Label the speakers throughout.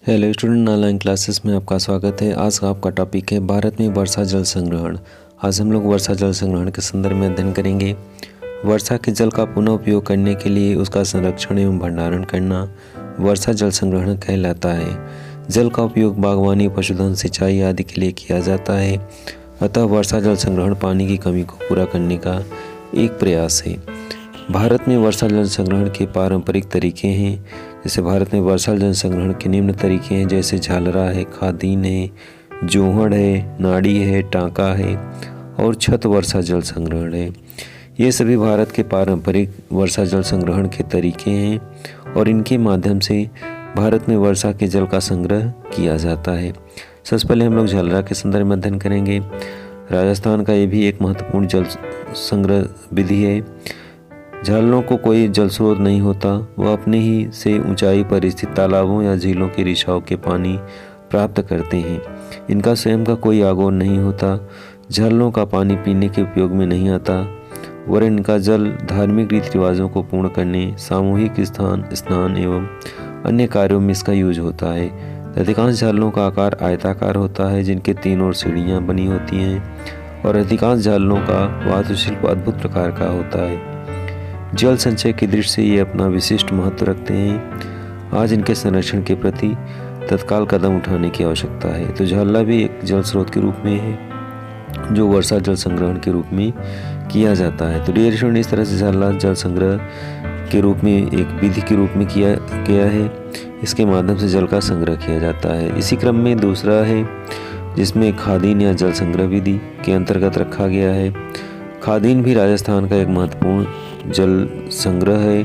Speaker 1: Hello student, online classes में आपका स्वागत है। आज का आपका टॉपिक है भारत में वर्षा जल संग्रहण। आज हम लोग वर्षा जल संग्रहण के संदर्भ में अध्ययन करेंगे। वर्षा के जल का पुनः उपयोग करने के लिए उसका संरक्षण एवं भंडारण करना वर्षा जल संग्रहण कहलाता है। जल का उपयोग बागवानी, पशुधन, सिंचाई आदि के लिए किया जाता है। अतः वर्षा जल संग्रहण पानी की कमी को पूरा करने का एक प्रयास है। भारत में वर्षा जल संग्रहण के पारंपरिक तरीके हैं। जैसे भारत में वर्षा जल संग्रहण के निम्न तरीके हैं, जैसे झालरा है, खादीन है, जोहड़ है, नाड़ी है, टांका है और छत वर्षा जल संग्रहण है। ये सभी भारत के पारंपरिक वर्षा जल संग्रहण के तरीके हैं और इनके माध्यम से भारत में वर्षा के जल का संग्रह किया जाता है। सबसे पहले हम लोग झालरा के संदर्भ में अध्ययन करेंगे। राजस्थान का ये भी एक महत्वपूर्ण जल संग्रह विधि है। झरनों को कोई जल स्रोत नहीं होता, वह अपने ही से ऊंचाई पर स्थित तालाबों या झीलों के रिसाव के पानी प्राप्त करते हैं। इनका स्वयं का कोई आगोन नहीं होता। झरनों का पानी पीने के उपयोग में नहीं आता, वरन इनका जल धार्मिक रीति रिवाजों को पूर्ण करने, सामूहिक स्नान एवं अन्य कार्यों में इसका यूज होता है। अधिकांश झरनों का आकार आयताकार होता है, जिनके तीन ओर सीढ़ियाँ बनी होती हैं और अधिकांश झरनों का वास्तुशिल्प अद्भुत प्रकार का होता है। जल संचय की दृष्टि से ये अपना विशिष्ट महत्व रखते हैं। आज इनके संरक्षण के प्रति तत्काल कदम उठाने की आवश्यकता है। तो झालरा भी एक जल स्रोत के रूप में है जो वर्षा जल संग्रहण के रूप में किया जाता है। तो डियर स्टूडेंट, इस तरह से झालरा जल संग्रह के रूप में एक विधि के रूप में किया गया है। इसके माध्यम से जल का संग्रह किया जाता है। इसी क्रम में दूसरा है जिसमें खादीन या जल संग्रह विधि के अंतर्गत रखा गया है। खादीन भी राजस्थान का एक महत्वपूर्ण जल संग्रह है।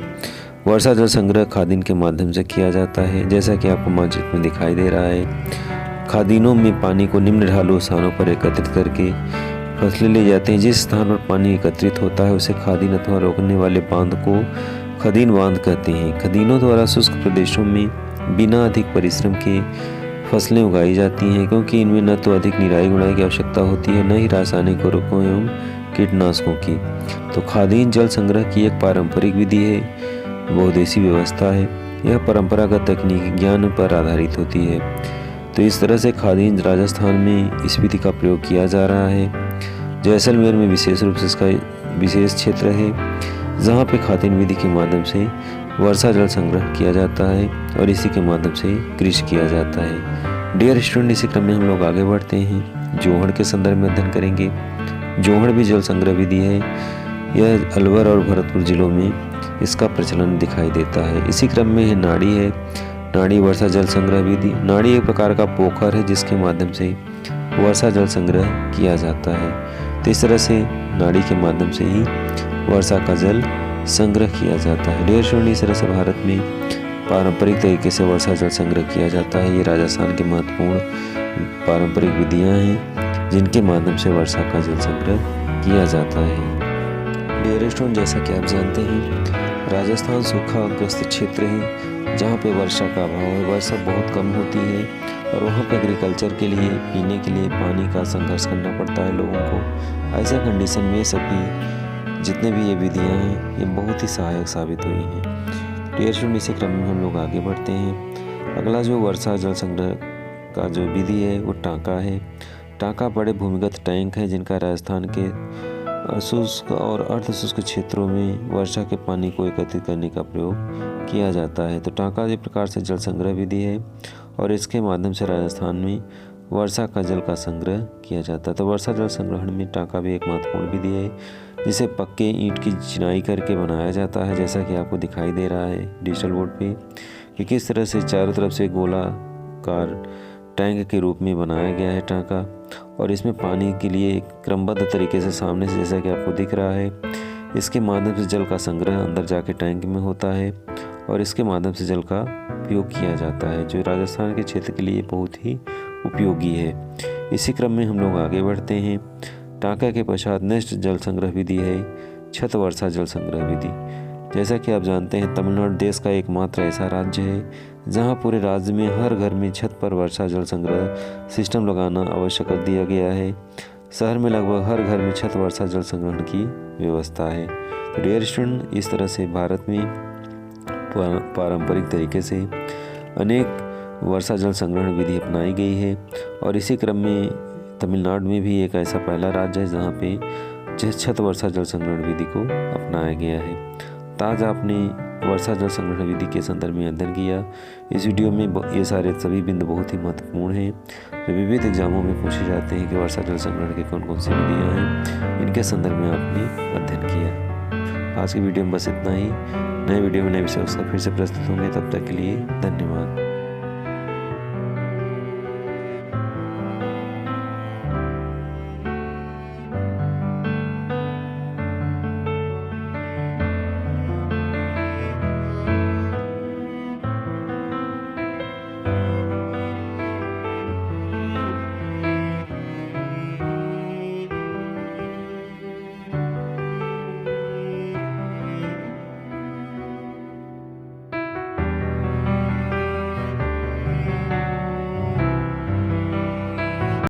Speaker 1: वर्षा जल संग्रह खादीन के माध्यम से किया जाता है, जैसा कि आपको मानचित्र में दिखाई दे रहा है। खादीनों में पानी को निम्न ढालू स्थानों पर एकत्रित करके फसलें ले जाते हैं। जिस स्थान पर पानी एकत्रित होता है उसे खादीन अथवा रोकने वाले बांध को खदीन बांध कहते हैं। खदीनों द्वारा शुष्क प्रदेशों में बिना अधिक परिश्रम के फसलें उगाई जाती हैं, क्योंकि इनमें न तो अधिक निराई गुड़ाई की आवश्यकता होती है, न ही रासायनिक उर्वरकों एवं कीटनाशकों की। तो खादीन जल संग्रह की एक पारंपरिक विधि है, बहुउद्देशीय व्यवस्था है। यह परंपरागत तकनीकी ज्ञान पर आधारित होती है। तो इस तरह से खादीन राजस्थान में इस विधि का प्रयोग किया जा रहा है। जैसलमेर में विशेष रूप से इसका विशेष क्षेत्र है, जहाँ पे खादीन विधि के माध्यम से वर्षा जल संग्रह किया जाता है और इसी के माध्यम से कृषि किया जाता है। डियर स्टूडेंट, इसी क्रम में हम लोग आगे बढ़ते हैं। जोहड़ के संदर्भ में अध्ययन करेंगे। जोहड़ भी जल संग्रह विधि है। यह अलवर और भरतपुर जिलों में इसका प्रचलन दिखाई देता है। इसी क्रम में है नाड़ी वर्षा जल संग्रह विधि। नाड़ी एक प्रकार का पोखर है जिसके माध्यम से वर्षा जल संग्रह किया जाता है। तो इस तरह से नाड़ी के माध्यम से ही वर्षा का जल संग्रह किया जाता है। डेढ़ शून्य इस तरह से भारत में पारंपरिक तरीके से वर्षा जल संग्रह किया जाता है। ये राजस्थान की महत्वपूर्ण पारंपरिक विधियाँ हैं जिनके माध्यम से वर्षा का जल संग्रह किया जाता है। डियर स्टूडेंट, जैसा कि आप जानते हैं, राजस्थान सूखाग्रस्त क्षेत्र है जहाँ पे वर्षा का अभाव है। वर्षा बहुत कम होती है और वहाँ पे एग्रीकल्चर के लिए, पीने के लिए पानी का संघर्ष करना पड़ता है लोगों को। ऐसे कंडीशन में सभी जितने भी ये विधियाँ हैं ये बहुत ही सहायक साबित हुई हैं। डियर स्टूडेंट, इसी क्रम में हम लोग आगे बढ़ते हैं। अगला जो वर्षा जल संग्रह का जो विधि है वो टांका है। टांका बड़े भूमिगत टैंक हैं जिनका राजस्थान के शुष्क और अर्धशुष्क क्षेत्रों में वर्षा के पानी को एकत्रित करने का प्रयोग किया जाता है। तो टांका एक प्रकार से जल संग्रह विधि है और इसके माध्यम से राजस्थान में वर्षा का जल का संग्रह किया जाता है। तो वर्षा जल संग्रहण में टांका भी एक महत्वपूर्ण विधि है जिसे पक्के ईंट की चिनाई करके बनाया जाता है, जैसा कि आपको दिखाई दे रहा है डिजिटल बोर्ड पे कि किस तरह से चारों तरफ से गोलाकार टैंक के रूप में बनाया गया है टांका। और इसमें पानी के लिए एक क्रमबद्ध तरीके से सामने से, जैसा कि आपको दिख रहा है, इसके माध्यम से जल का संग्रह अंदर जाके टैंक में होता है और इसके माध्यम से जल का उपयोग किया जाता है, जो राजस्थान के क्षेत्र के लिए बहुत ही उपयोगी है। इसी क्रम में हम लोग आगे बढ़ते हैं। टांका के पश्चात नेक्स्ट जल संग्रह विधि है छत वर्षा जल संग्रह विधि। जैसा कि आप जानते हैं, तमिलनाडु देश का एकमात्र ऐसा राज्य है जहां पूरे राज्य में हर घर में छत पर वर्षा जल संग्रह सिस्टम लगाना आवश्यक कर दिया गया है। शहर में लगभग हर घर में छत वर्षा जल संग्रहण की व्यवस्था है। तो डियर स्टूडेंट, इस तरह से भारत में पारंपरिक तरीके से अनेक वर्षा जल संग्रहण विधि अपनाई गई है। और इसी क्रम में तमिलनाडु में भी एक ऐसा पहला राज्य है जहाँ पे छत वर्षा जल संग्रहण विधि को अपनाया गया है। तो आज आपने वर्षा जल संग्रहण विधि के संदर्भ में अध्ययन किया। इस वीडियो में ये सारे सभी बिंदु बहुत ही महत्वपूर्ण हैं जो विविध एग्जामों में पूछे जाते हैं कि वर्षा जल संग्रहण की कौन कौन सी विधियाँ हैं, इनके संदर्भ में आपने अध्ययन किया। आज की वीडियो में बस इतना ही। नए वीडियो में नए विषय फिर से प्रस्तुत होंगे, तब तक के लिए धन्यवाद।